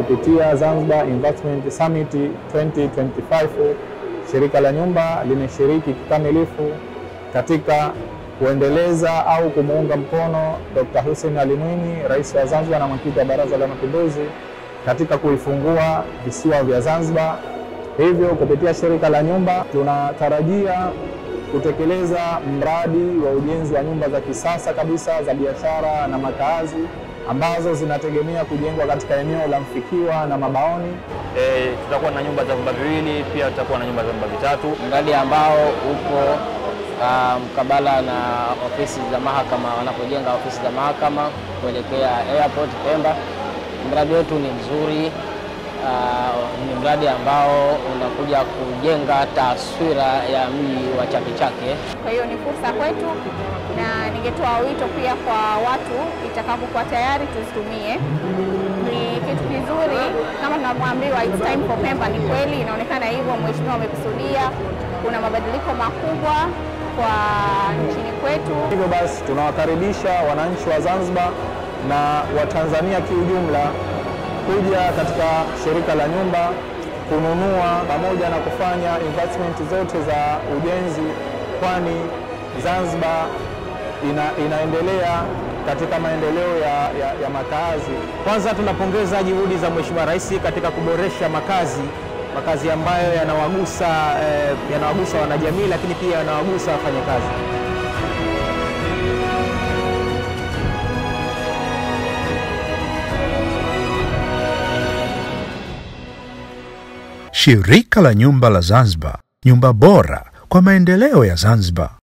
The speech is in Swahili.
kupitia Zanzibar Investment Summit 2025, shirika la nyumba limeshiriki kikamilifu katika kuendeleza au kumuunga mkono Dr. Hussein Ali Mwinyi, Rais wa Zanzibar na mwenyekiti wa Baraza la Mapinduzi, katika kuifungua visiwa vya Zanzibar. Hivyo kupitia shirika la nyumba tunatarajia kutekeleza mradi wa ujenzi wa nyumba za kisasa kabisa za biashara na makazi ambazo zinategemea kujengwa katika eneo la Mfikiwa na Mabaoni. Tutakuwa na nyumba za vyumba viwili, pia tutakuwa na nyumba za vyumba vitatu. Mradi ambao upo mkabala na ofisi za mahakama, wanapojenga ofisi za mahakama kuelekea airport Pemba. Mradi wetu ni mzuri, ni mradi ambao unakuja kujenga taswira ya mji wa Chake Chake. Kwa hiyo ni fursa kwetu, na ningetoa wito pia kwa watu itakapokuwa tayari tuzitumie. Ni kitu kizuri kama tunavyoambiwa it's time for Pemba. Ni kweli inaonekana hivyo, mheshimiwa amekusudia, kuna mabadiliko makubwa kwa nchini kwetu. Hivyo basi tunawakaribisha wananchi wa Zanzibar na Watanzania kiujumla kuja katika shirika la nyumba kununua pamoja na kufanya investment zote za ujenzi, kwani Zanzibar inaendelea katika maendeleo ya makazi. Kwanza tunapongeza juhudi za Mheshimiwa Rais katika kuboresha makazi ambayo yanawagusa wanajamii, lakini pia yanawagusa wafanyakazi. Shirika la nyumba la Zanzibar, nyumba bora kwa maendeleo ya Zanzibar.